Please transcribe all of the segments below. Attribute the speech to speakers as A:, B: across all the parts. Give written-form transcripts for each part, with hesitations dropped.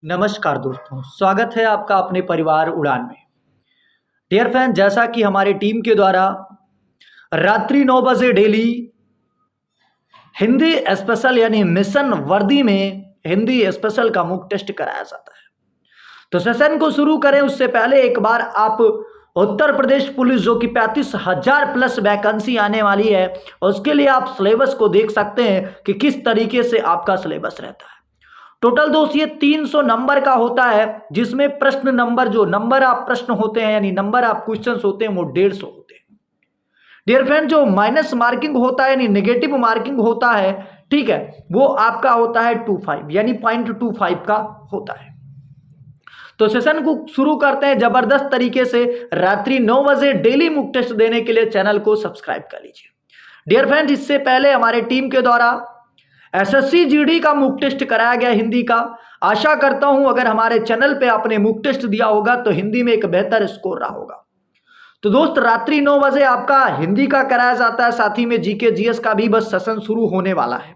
A: नमस्कार दोस्तों, स्वागत है आपका अपने परिवार उड़ान में। डियर फ्रेंड, जैसा कि हमारी टीम के द्वारा रात्रि 9 बजे डेली हिंदी स्पेशल यानी मिशन वर्दी में हिंदी स्पेशल का मुक टेस्ट कराया जाता है। तो सेशन को शुरू करें उससे पहले एक बार आप उत्तर प्रदेश पुलिस जो कि 35,000 प्लस वैकेंसी आने वाली है, उसके लिए आप सिलेबस को देख सकते हैं कि किस तरीके से आपका सिलेबस रहता है। टोटल दोस्त ये 300 नंबर का होता है, जिसमें प्रश्न नंबर जो नंबर आप प्रश्न होते हैं यानी नंबर आप क्वेश्चंस होते हैं वो 150 होते हैं। डियर फ्रेंड, जो माइनस मार्किंग होता है यानी नेगेटिव मार्किंग होता है, ठीक है, वो आपका होता है 25 यानी 0.25 का होता है। तो सेशन को शुरू करते हैं जबरदस्त तरीके से। रात्रि 9 बजे डेली मुक टेस्ट देने के लिए चैनल को सब्सक्राइब कर लीजिए। डियर फ्रेंड, इससे पहले हमारे टीम के द्वारा एसएससी जीडी का मुक टेस्ट कराया गया हिंदी का। आशा करता हूं अगर हमारे चैनल पे आपने मुक टेस्ट दिया होगा तो हिंदी में एक बेहतर स्कोर रहा होगा। तो दोस्त, रात्रि 9 बजे आपका हिंदी का कराया जाता है, साथ ही में जीके जीएस का भी बस सेशन शुरू होने वाला है।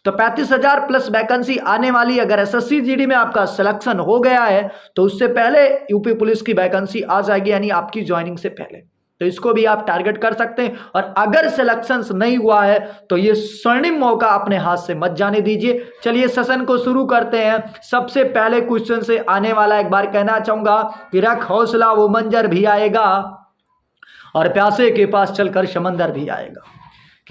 A: तो 35,000 प्लस वैकेंसी आने वाली। अगर एसएससी जीडी में आपका सिलेक्शन हो गया है तो उससे पहले यूपी पुलिस की वैकेंसी आ जाएगी यानी आपकी ज्वाइनिंग से पहले। तो इसको भी आप टारगेट कर सकते हैं। और अगर सिलेक्शन नहीं हुआ है तो ये स्वर्णिम मौका अपने हाथ से मत जाने दीजिए। चलिए सेशन को शुरू करते हैं। सबसे पहले क्वेश्चन से आने वाला, एक बार कहना चाहूंगा कि रख हौसला वो मंजर भी आएगा और प्यासे के पास चलकर समंदर भी आएगा,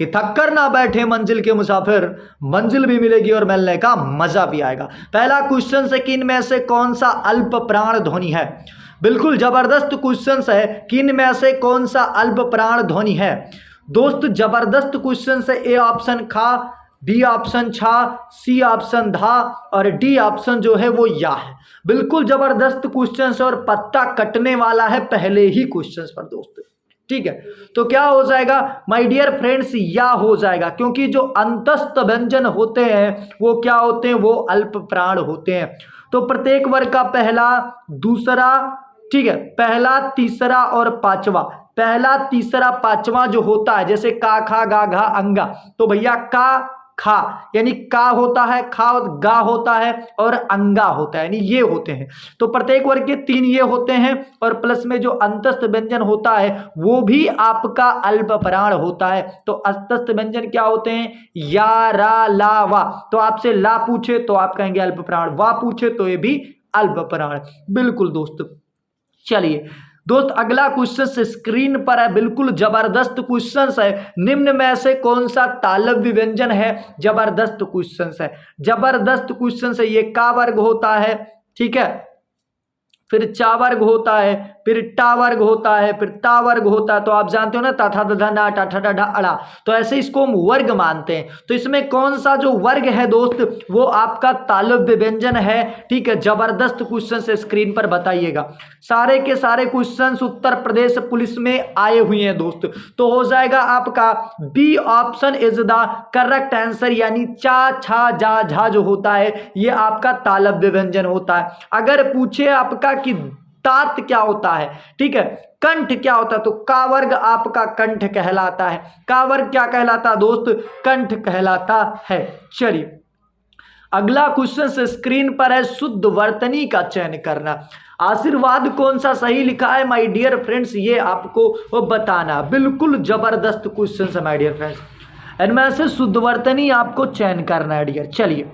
A: कि थक कर ना बैठे मंजिल के मुसाफिर, मंजिल भी मिलेगी और मिलने का मजा भी आएगा। पहला क्वेश्चन है कि इनमें से कौन सा अल्प प्राण ध्वनि है। बिल्कुल जबरदस्त क्वेश्चन है कि इनमें से कौन सा अल्प प्राण ध्वनि है। दोस्त, जबरदस्त क्वेश्चन है। ए ऑप्शन खा, बी ऑप्शन छा, सी ऑप्शन धा और डी ऑप्शन जो है वो या है। बिल्कुल जबरदस्त क्वेश्चन है और पत्ता कटने वाला है पहले ही क्वेश्चन पर दोस्त। ठीक है, तो क्या हो जाएगा माय डियर फ्रेंड्स, या हो जाएगा, क्योंकि जो अंतस्थ व्यंजन होते हैं वो क्या होते हैं, वो अल्प प्राण होते हैं। तो प्रत्येक वर्ग का पहला, दूसरा, ठीक है, पहला, तीसरा और पांचवा, पहला, तीसरा, पांचवा जो होता है, जैसे का, खा, गा, घा, अंगा, तो भैया का, खा यानी का होता है, खा गा होता है और अंगा होता है, यानी ये होते हैं। तो प्रत्येक वर्ग के 3 ये होते हैं और प्लस में जो अंतस्थ व्यंजन होता है वो भी आपका अल्प प्राण होता है। तो अंतस्थ व्यंजन क्या होते हैं, या, रा, ला, वा। तो आपसे ला पूछे तो आप कहेंगे अल्प प्राण, वा पूछे तो ये भी अल्प प्राण। बिल्कुल दोस्त। चलिए दोस्त, अगला क्वेश्चन स्क्रीन पर है, बिल्कुल जबरदस्त क्वेश्चन है। निम्न में से कौन सा तालव्य व्यंजन है। जबरदस्त क्वेश्चन है, जबरदस्त क्वेश्चन है। ये का वर्ग होता है, ठीक है, फिर चा वर्ग होता है, फिर टा वर्ग होता है, फिर ता वर्ग होता है। तो आप जानते हो ना, ता था धा ना टा ठा डा ढा अड़ा, तो ऐसे इसको हम वर्ग मानते हैं। तो इसमें कौन सा जो वर्ग है दोस्त, वो आपका तालव्य व्यंजन है। ठीक है, जबरदस्त क्वेश्चन से स्क्रीन पर बताइएगा। सारे के सारे क्वेश्चन उत्तर प्रदेश पुलिस में आए हुए हैं दोस्त। तो हो जाएगा आपका B option is the correct answer, यानी चा, छा, जा, झा जो होता है ये आपका तालव्य व्यंजन होता है। अगर पूछे आपका कि तात क्या होता है, ठीक है, कंठ क्या होता है, तो का वर्ग आपका कंठ कहलाता है। का वर्ग क्या कहलाता है दोस्त, कंठ कहलाता है। चलिए अगला क्वेश्चन स्क्रीन पर है, शुद्ध वर्तनी का चयन करना। आशीर्वाद कौन सा सही लिखा है माय डियर फ्रेंड्स, ये आपको बताना। बिल्कुल जबरदस्त क्वेश्चन है माय डियर फ्रेंड्स, इनमें से शुद्ध वर्तनी आपको चयन करना है डियर। चलिए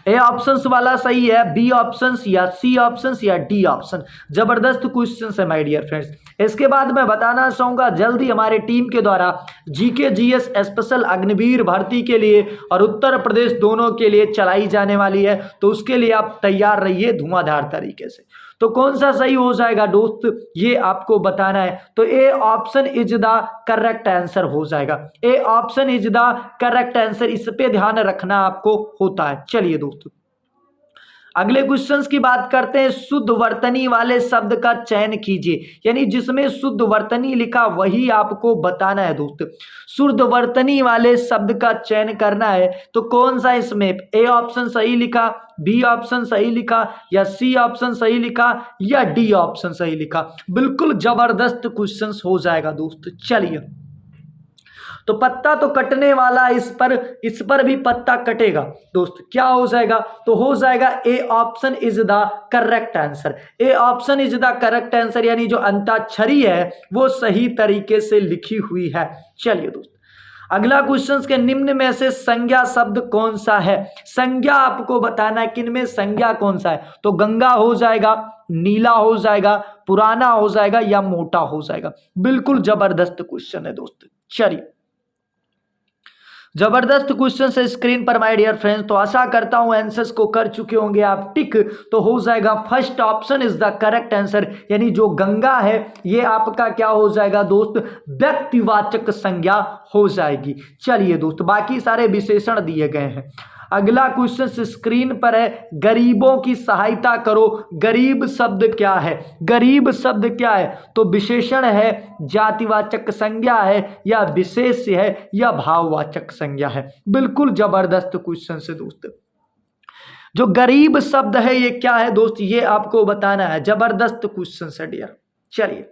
A: ए ऑप्शन वाला सही है, बी ऑप्शन या सी ऑप्शन या डी ऑप्शन। जबरदस्त क्वेश्चन है माय डियर फ्रेंड्स। इसके बाद मैं बताना चाहूंगा जल्दी हमारे टीम के द्वारा जीके जीएस स्पेशल अग्निवीर भर्ती के लिए और उत्तर प्रदेश दोनों के लिए चलाई जाने वाली है, तो उसके लिए आप तैयार रहिए धुआंधार तरीके से। तो कौन सा सही हो जाएगा दोस्त, ये आपको बताना है। तो A option is the correct answer हो जाएगा। A option is the correct answer, इस पे ध्यान रखना आपको होता है। चलिए दोस्तों अगले क्वेश्चंस की बात करते हैं। शुद्ध वर्तनी वाले शब्द का चयन कीजिए, यानी जिसमें शुद्ध वर्तनी लिखा वही आपको बताना है दोस्त। शुद्ध वर्तनी वाले शब्द का चयन करना है, तो कौन सा इसमें ए ऑप्शन सही लिखा, बी ऑप्शन सही लिखा या सी ऑप्शन सही लिखा या डी ऑप्शन सही लिखा। बिल्कुल जबरदस्त क्वेश्चंस हो जाएगा दोस्त। चलिए तो पत्ता तो कटने वाला, इस पर भी पत्ता कटेगा दोस्त। क्या हो जाएगा? तो हो जाएगा A option is the correct answer. A option is the correct answer, यानी जो अंताक्षरी है वो सही तरीके से लिखी हुई है। चलिए दोस्त, अगला क्वेश्चन के निम्न में से संज्ञा शब्द कौन सा है? संज्ञा आपको बताना है, किन में संज्ञा कौन सा है? तो गंगा हो जाएगा, नीला हो जाएगा, पुराना हो जाएगा या मोटा हो जाएगा। बिल्कुल जबरदस्त क्वेश्चन है दोस्त। चलिए, जबरदस्त क्वेश्चन है स्क्रीन पर माय डियर फ्रेंड्स। तो आशा करता हूं आंसर्स को कर चुके होंगे आप टिक। तो हो जाएगा first option is the correct answer, यानी जो गंगा है ये आपका क्या हो जाएगा दोस्त? व्यक्तिवाचक संज्ञा हो जाएगी। चलिए दोस्त, बाकी सारे विशेषण दिए गए हैं। अगला क्वेश्चन स्क्रीन पर है, गरीबों की सहायता करो। गरीब शब्द क्या है? गरीब शब्द क्या है? तो विशेषण है, जातिवाचक संज्ञा है, या विशेष्य है, या भाववाचक संज्ञा है। बिल्कुल जबरदस्त क्वेश्चन से दोस्त। जो गरीब शब्द है ये क्या है दोस्त? ये आपको बताना है। जबरदस्त क्वेश्चन है डियर। चलिए,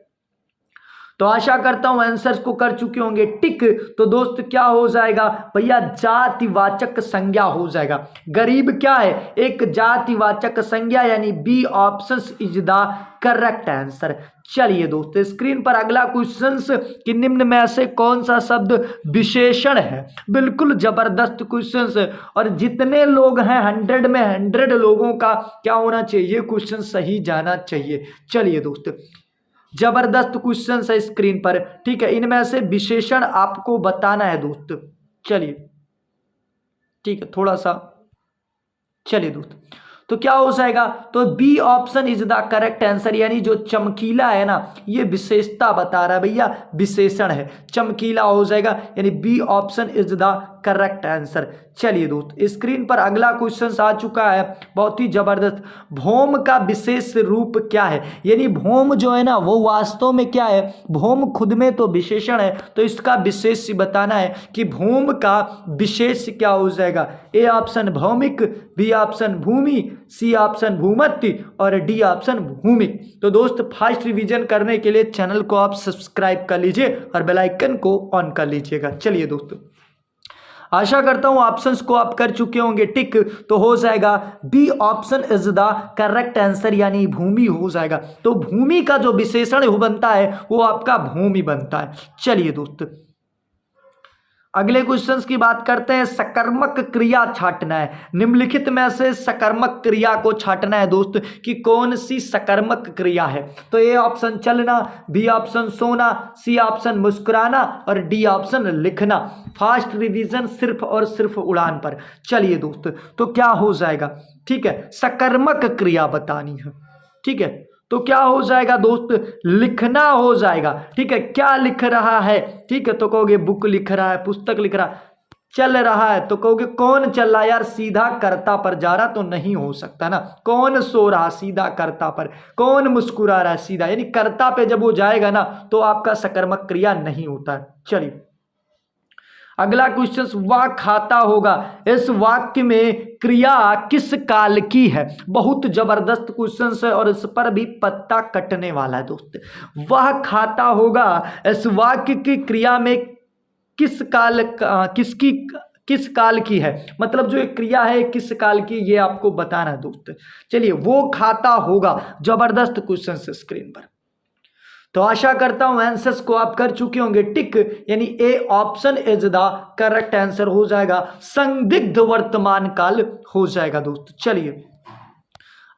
A: तो आशा करता हूं आंसर्स को कर चुके होंगे टिक। तो दोस्त क्या हो जाएगा भैया? जातिवाचक संज्ञा हो जाएगा। गरीब क्या है? एक जातिवाचक संज्ञा, यानी B option is the correct answer. चलिए दोस्त, स्क्रीन पर अगला क्वेश्चन कि निम्न में से कौन सा शब्द विशेषण है? बिल्कुल जबरदस्त क्वेश्चन है, और जितने लोग हैं 100 में 100 लोगों का क्या होना चाहिए? ये क्वेश्चन सही जाना चाहिए। चलिए दोस्त, जबरदस्त क्वेश्चन है स्क्रीन पर, ठीक है। इनमें से विशेषण आपको बताना है दोस्त। चलिए, ठीक है, थोड़ा सा। चलिए दोस्त, तो क्या हो जाएगा? तो B option is the correct answer, यानी जो चमकीला है ना, ये विशेषता बता रहा है भैया, विशेषण है, चमकीला हो जाएगा, यानी B option is the correct answer. चलिए दोस्त, स्क्रीन पर अगला क्वेश्चन आ चुका है, बहुत ही जबरदस्त। भौम का विशेष रूप क्या है? यानी भौम जो है ना वो वास्तव में क्या है? भौम खुद में तो विशेषण है, तो इसका विशेष बताना है कि भौम का विशेष क्या हो जाएगा? ए ऑप्शन भौमिक, बी ऑप्शन भूमि, सी ऑप्शन भूमध्य, और डी ऑप्शन भूमिक। तो दोस्त, फास्ट रिवीजन करने के लिए चैनल को आप सब्सक्राइब कर लीजिए और बेल आइकन को ऑन कर लीजिएगा। चलिए दोस्तों, आशा करता हूं ऑप्शंस को आप कर चुके होंगे टिक। तो हो जाएगा B option is the correct answer, यानी भूमि हो जाएगा। तो भूमि का जो विशेषण बनता है वो आपका भूमि बनता है। चलिए दोस्त, अगले क्वेश्चंस की बात करते हैं। सकर्मक क्रिया छांटना है। निम्नलिखित में से सकर्मक क्रिया को छांटना है दोस्त कि कौन सी सकर्मक क्रिया है। तो ए ऑप्शन चलना, बी ऑप्शन सोना, सी ऑप्शन मुस्कुराना, और डी ऑप्शन लिखना। फास्ट रिवीजन सिर्फ और सिर्फ उड़ान पर। चलिए दोस्त, तो क्या हो जाएगा? ठीक है, सकर्मक क्रिया बतानी है, ठीक है। तो क्या हो जाएगा दोस्त? लिखना हो जाएगा, ठीक है। क्या लिख रहा है? ठीक है, तो कहोगे बुक लिख रहा है, पुस्तक लिख रहा है। चल रहा है तो कहोगे कौन चल रहा है? यार सीधा कर्ता पर जा रहा तो नहीं हो सकता ना। कौन सो रहा? सीधा कर्ता पर। कौन मुस्कुरा रहा है? सीधा, यानी कर्ता पे जब वो जाएगा ना तो आपका सकर्मक क्रिया नहीं होता है। चलिए, अगला क्वेश्चन, वह खाता होगा। इस वाक्य में क्रिया किस काल की है? बहुत जबरदस्त क्वेश्चन है और इस पर भी पत्ता कटने वाला है दोस्त। वह खाता होगा, इस वाक्य की क्रिया में किस काल की है? मतलब जो एक क्रिया है किस काल की, ये आपको बताना है दोस्त। चलिए, वो खाता होगा। जबरदस्त क्वेश्चन है स्क्रीन पर। तो आशा करता हूं आंसर्स को आप कर चुके होंगे टिक, यानी A option is the correct answer हो जाएगा। संदिग्ध वर्तमान काल हो जाएगा दोस्त। चलिए,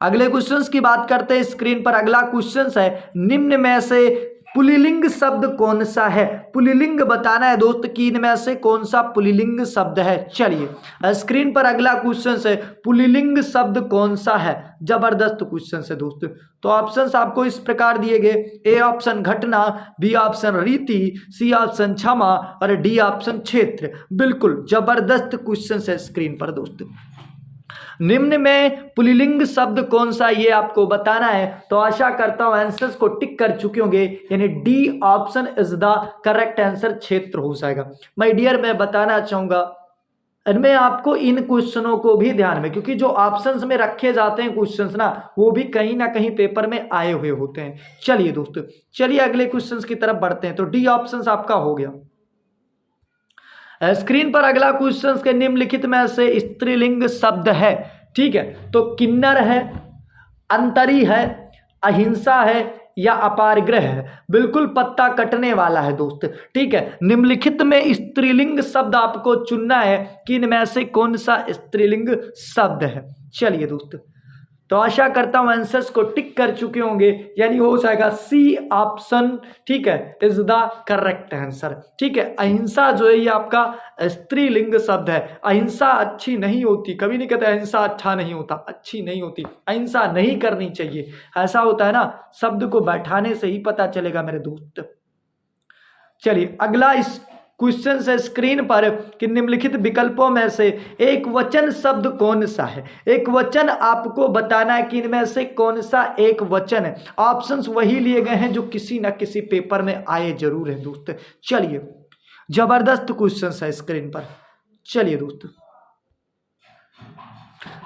A: अगले क्वेश्चंस की बात करते हैं। स्क्रीन पर अगला क्वेश्चन है, निम्न में से पुल्लिंग शब्द कौन सा है? पुल्लिंग बताना है दोस्त कि इनमें से कौन सा पुल्लिंग शब्द है। चलिए, स्क्रीन पर अगला क्वेश्चन है, पुल्लिंग शब्द कौन सा है? जबरदस्त क्वेश्चन है दोस्त। तो ऑप्शंस आपको इस प्रकार दिए गए, ए ऑप्शन घटना, बी ऑप्शन रीति, सी ऑप्शन क्षमा, और डी ऑप्शन क्षेत्र। बिल्कुल जबरदस्त क्वेश्चन है स्क्रीन पर दोस्त। निम्न में पुल्लिंग शब्द कौन सा, ये आपको बताना है। तो आशा करता हूं आंसर्स को टिक कर चुके होंगे, यानी D option is the correct answer, क्षेत्र हो जाएगा। माय डियर, मैं बताना चाहूंगा इनमें आपको इन क्वेश्चनों को भी ध्यान में, क्योंकि जो ऑप्शंस में रखे जाते हैं क्वेश्चंस ना, वो भी कहीं ना कहीं पेपर में आए हुए होते हैं। चलिए दोस्तों, चलिए अगले क्वेश्चंस की तरफ बढ़ते हैं। तो डी ऑप्शंस आपका हो गया। स्क्रीन पर अगला क्वेश्चन के निम्नलिखित में से स्त्रीलिंग शब्द है, ठीक है, तो किन्नर है, अंतरी है, अहिंसा है या अपारग्रह है। बिल्कुल पत्ता कटने वाला है दोस्त, ठीक है। निम्नलिखित में स्त्रीलिंग शब्द आपको चुनना है कि इनमें से कौन सा स्त्रीलिंग शब्द है। चलिए दोस्त, तो आशा करता हूं आंसर्स को टिक कर चुके होंगे, यानी हो जाएगा सी ऑप्शन, ठीक है, इज द करेक्ट आंसर, ठीक है। अहिंसा जो है ये आपका स्त्रीलिंग शब्द है। अहिंसा अच्छी नहीं होती, कभी नहीं कहते अहिंसा अच्छा नहीं होता, अच्छी नहीं होती, अहिंसा नहीं करनी चाहिए, ऐसा होता है ना, शब्द को बैठाने से ही पता चलेगा मेरे दोस्त। चलिए अगला इस क्वेश्चन से स्क्रीन पर कि निम्नलिखित विकल्पों में से एक वचन शब्द कौन सा है। एक वचन आपको बताना है कि इनमें से कौन सा एक वचन है। ऑप्शंस वही लिए गए हैं जो किसी ना किसी पेपर में आए जरूर हैं दोस्त। चलिए जबरदस्त क्वेश्चन है स्क्रीन पर। चलिए दोस्त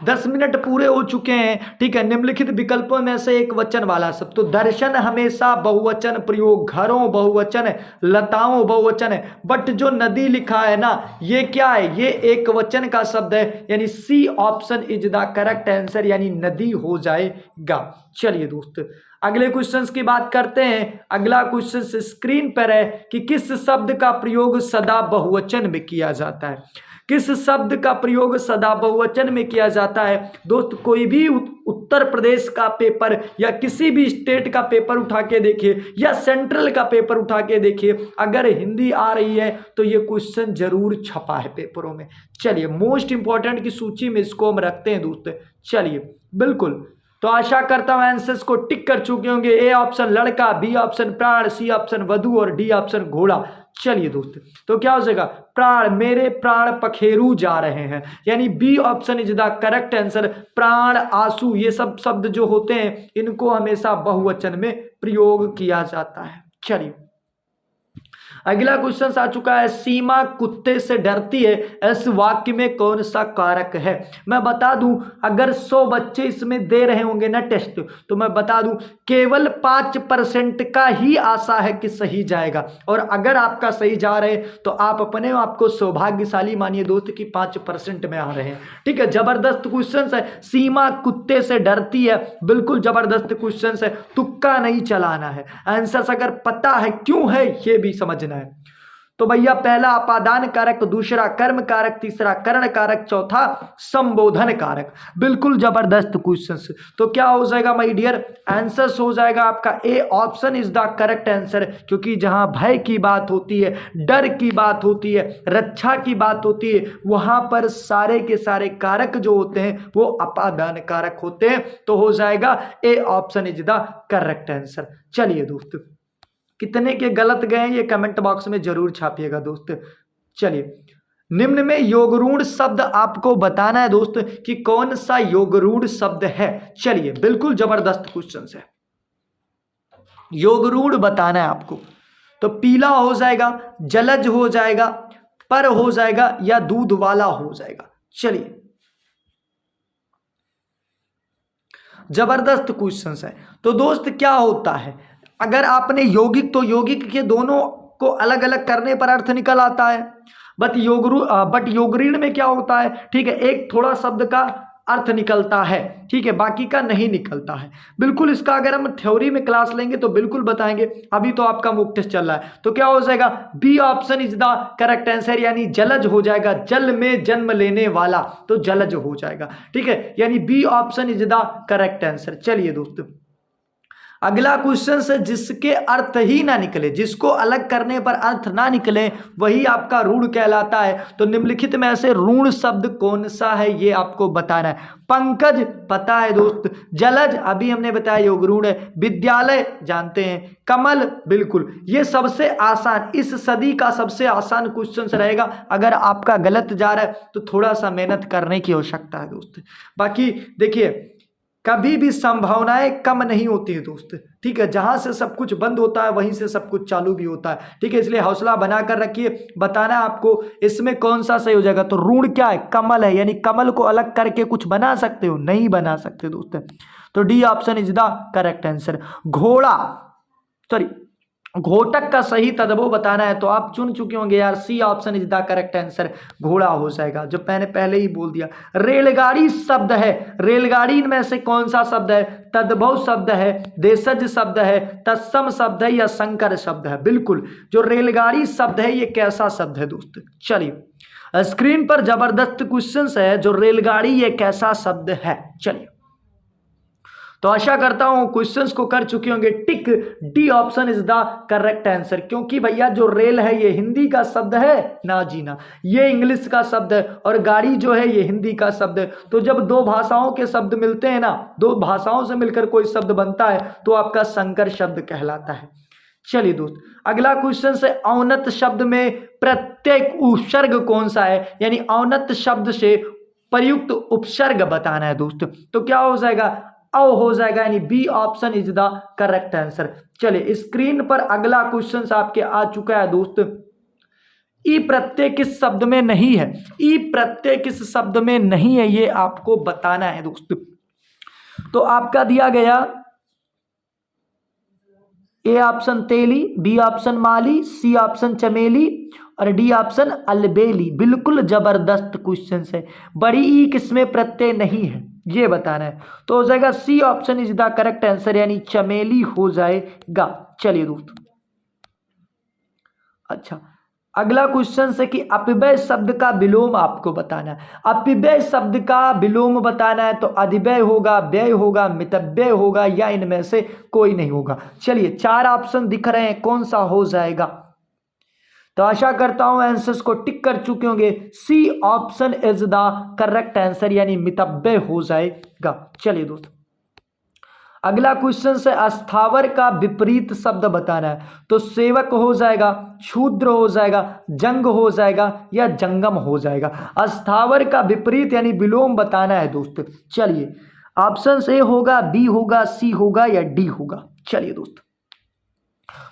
A: 10 मिनट पूरे हो चुके हैं, ठीक है। निम्नलिखित विकल्पों में से एक वचन वाला शब्द, तो दर्शन हमेशा बहुवचन प्रयोग, घरों बहुवचन, लताओं बहुवचन है, बट जो नदी लिखा है ना ये क्या है, ये एक वचन का शब्द है, यानी C option is the correct answer, यानी नदी हो जाएगा। चलिए दोस्त अगले क्वेश्चन की बात करते हैं। अगला क्वेश्चन स्क्रीन पर है कि किस शब्द का प्रयोग सदा बहुवचन में किया जाता है। किस शब्द का प्रयोग सदा बहुवचन में किया जाता है दोस्त। कोई भी उत्तर प्रदेश का पेपर या किसी भी स्टेट का पेपर उठा के देखिए या सेंट्रल का पेपर उठा के देखिए, अगर हिंदी आ रही है तो ये क्वेश्चन जरूर छपा है पेपरों में। चलिए मोस्ट इंपॉर्टेंट की सूची में इसको हम रखते हैं दोस्त। चलिए बिल्कुल, तो आशा करता हूं आंसर्स को टिक कर चुके होंगे। ए ऑप्शन लड़का, बी ऑप्शन प्राण, सी ऑप्शन वधु और डी ऑप्शन घोड़ा। चलिए दोस्त तो क्या हो जाएगा, प्राण, मेरे प्राण पखेरु जा रहे हैं, यानी B option is the correct answer. प्राण, आंसू, ये सब शब्द जो होते हैं इनको हमेशा बहुवचन में प्रयोग किया जाता है। चलिए अगला क्वेश्चन आ चुका है, सीमा कुत्ते से डरती है, इस वाक्य में कौन सा कारक है। मैं बता दूं अगर 100 बच्चे इसमें दे रहे होंगे ना टेस्ट, तो मैं बता दूं केवल 5% का ही आशा है कि सही जाएगा, और अगर आपका सही जा रहे तो आप अपने आप को सौभाग्यशाली मानिए दोस्त कि 5% में आ रहे हैं, ठीक है। जबरदस्त क्वेश्चन है, सीमा कुत्ते से डरती है, बिल्कुल जबरदस्त क्वेश्चन है, तुक्का नहीं चलाना है, आंसर अगर पता है क्यों है ये भी समझना है। तो भैया पहला अपादान कारक, दूसरा कर्म कारक, तीसरा करण कारक, चौथा संबोधन कारक। बिल्कुल जबरदस्त क्वेश्चन। तो क्या हो जाएगा माय डियर, आंसर हो जाएगा आपका A option is the correct answer, क्योंकि जहां भय की बात होती है, डर की बात होती है, रक्षा की बात होती है, वहां पर सारे के सारे कारक जो होते हैं वो अपादान कारक होते हैं। तो हो जाएगा A option is the correct answer. चलिए दोस्त कितने के गलत गए ये कमेंट बॉक्स में जरूर छापिएगा दोस्त। चलिए निम्न में योगरूढ़ शब्द आपको बताना है दोस्त कि कौन सा योगरूढ़ शब्द है। चलिए बिल्कुल जबरदस्त क्वेश्चन है, योगरूढ़ बताना है आपको। तो पीला हो जाएगा, जलज हो जाएगा, पर हो जाएगा या दूध वाला हो जाएगा। चलिए जबरदस्त क्वेश्चन है। तो दोस्त क्या होता है, अगर आपने यौगिक, तो यौगिक के दोनों को अलग अलग करने पर अर्थ निकल आता है, बट योगरूढ़ में क्या होता है, ठीक है, एक थोड़ा शब्द का अर्थ निकलता है, ठीक है, बाकी का नहीं निकलता है। बिल्कुल इसका अगर हम थ्योरी में क्लास लेंगे तो बिल्कुल बताएंगे, अभी तो आपका मॉक टेस्ट चल रहा है। तो क्या हो जाएगा, B option is the correct answer, यानी जलज हो जाएगा, जल में जन्म लेने वाला, तो जलज हो जाएगा, ठीक है, यानी B option is the correct answer. चलिए दोस्तों अगला क्वेश्चन से, जिसके अर्थ ही ना निकले, जिसको अलग करने पर अर्थ ना निकले वही आपका रूढ़ कहलाता है। तो निम्नलिखित में ऐसे रूढ़ शब्द कौन सा है ये आपको बताना है। पंकज पता है दोस्त, जलज अभी हमने बताया योगरूढ़ है, विद्यालय जानते हैं, कमल बिल्कुल, ये सबसे आसान, इस सदी का सबसे आसान क्वेश्चन रहेगा। अगर आपका गलत जा रहा है तो थोड़ा सा मेहनत करने की आवश्यकता है दोस्त। बाकी देखिए कभी भी संभावनाएं कम नहीं होती है दोस्त, ठीक है, जहां से सब कुछ बंद होता है वहीं से सब कुछ चालू भी होता है, ठीक है, इसलिए हौसला बनाकर रखिए। बताना है आपको इसमें कौन सा सही हो जाएगा। तो रूढ़ क्या है, कमल है, यानी कमल को अलग करके कुछ बना सकते हो, नहीं बना सकते दोस्त। तो D option is the correct answer. घोड़ा, सॉरी घोटक का सही तद्भव बताना है तो आप चुन चुके होंगे यार, C option is the correct answer, घोड़ा हो जाएगा, जो मैंने पहले ही बोल दिया। रेलगाड़ी शब्द है, रेलगाड़ी इनमें से कौन सा शब्द है? तद्भव शब्द है, देशज शब्द है, तत्सम शब्द है या संकर शब्द है? बिल्कुल, जो रेलगाड़ी शब्द है ये कैसा शब्द है दोस्त? चलिए स्क्रीन पर जबरदस्त क्वेश्चंस है, जो रेलगाड़ी ये कैसा शब्द है। चलिए तो आशा करता हूं क्वेश्चंस को कर चुके होंगे tick, D option is the correct answer. क्योंकि भैया जो रेल है ये हिंदी का शब्द है ना जी ना, ये इंग्लिश का शब्द है, और गाड़ी जो है ये हिंदी का शब्द है। तो जब दो भाषाओं के शब्द मिलते हैं ना, दो भाषाओं से मिलकर कोई शब्द बनता है तो आपका संकर शब्द कहलाता है। चलिए दोस्त, अगला क्वेश्चन से औन्नत शब्द में प्रत्येक उपसर्ग कौन सा है, यानी औन्नत शब्द से प्रयुक्त उपसर्ग बताना है दोस्त। तो क्या हो जाएगा? औ हो जाएगा, यानी B option is the correct answer. चलिए स्क्रीन पर अगला क्वेश्चन आपके आ चुका है दोस्त। ई प्रत्यय किस शब्द में नहीं है? ई प्रत्यय किस शब्द में नहीं है ये आपको बताना है दोस्त। तो आपका दिया गया ए ऑप्शन तेली, बी ऑप्शन माली, सी ऑप्शन चमेली और डी ऑप्शन अलबेली। बिल्कुल जबरदस्त क्वेश्चन है। बड़ी ई किसमें प्रत्यय नहीं है ये बताना है, तो हो जाएगा C option is the correct answer, यानी चमेली हो जाएगा। चलिए दोस्त, अच्छा अगला क्वेश्चन है कि अपव्यय शब्द का विलोम आपको बताना है। अपव्यय शब्द का विलोम बताना है तो अधिव्यय होगा, व्यय होगा, मितव्यय होगा या इनमें से कोई नहीं होगा। चलिए 4 ऑप्शन दिख रहे हैं, कौन सा हो जाएगा? तो आशा करता हूं आंसर्स को टिक कर चुके होंगे। C option is the correct answer, यानी मितव्यय हो जाएगा। चलिए दोस्तों, अगला क्वेश्चन से अस्थावर का विपरीत शब्द बताना है। तो सेवक हो जाएगा, शूद्र हो जाएगा, जंग हो जाएगा या जंगम हो जाएगा। अस्थावर का विपरीत यानी विलोम बताना है दोस्त। चलिए ऑप्शन ए होगा, बी होगा, सी होगा या डी होगा। चलिए दोस्त,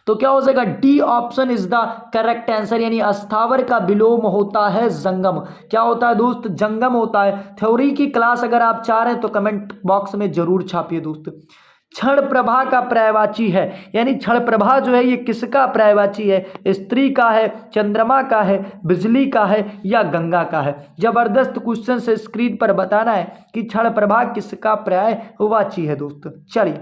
A: तो क्या हो जाएगा? D option is the correct answer, यानी अस्थावर का विलोम होता है जंगम। क्या होता है दोस्त? जंगम होता है। थ्योरी की क्लास अगर आप चाह रहे हैं तो कमेंट बॉक्स में जरूर छापिए दोस्त। क्षण प्रभा का पर्यायवाची है, यानी क्षण प्रभा जो है ये किसका पर्यायवाची है? स्त्री का है, चंद्रमा का है, बिजली का है या गंगा का है? जबरदस्त क्वेश्चन से स्क्रीन पर बताना है कि क्षण प्रभा किसका पर्यायवाची है दोस्त। चलिए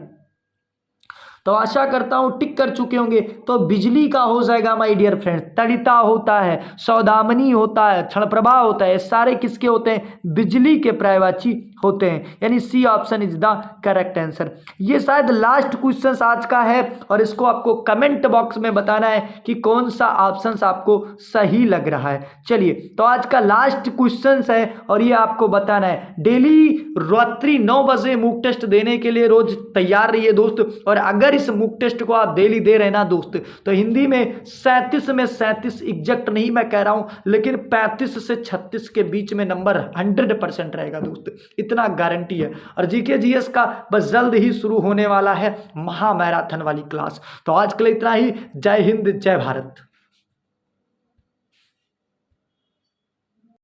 A: तो आशा करता हूं टिक कर चुके होंगे। तो बिजली का हो जाएगा माय डियर फ्रेंड्स। तड़िता होता है, सौदामनी होता है, क्षणप्रभा होता है, सारे किसके होते हैं? बिजली के पर्यायवाची होते हैं, यानी C option is the correct answer. ये शायद लास्ट क्वेश्चन आज का है और इसको आपको कमेंट बॉक्स में बताना है कि कौन सा ऑप्शन आपको सही लग रहा है। चलिए तो आज का लास्ट क्वेश्चन है और ये आपको बताना है। डेली रात्रि 9 बजे मूक टेस्ट देने के लिए रोज तैयार रहिए दोस्त। और अगर इस मूक टेस्ट को आप डेली दे रहे ना दोस्त, तो हिंदी में 37 में 37 एग्जैक्ट नहीं मैं कह रहा हूं, लेकिन 35 से 36 के बीच में नंबर 100% रहेगा दोस्त, इतना गारंटी है। और जीके जीएस का बस जल्द ही शुरू होने वाला है महामैराथन वाली क्लास। तो आज के लिए इतना ही। जय हिंद, जय भारत।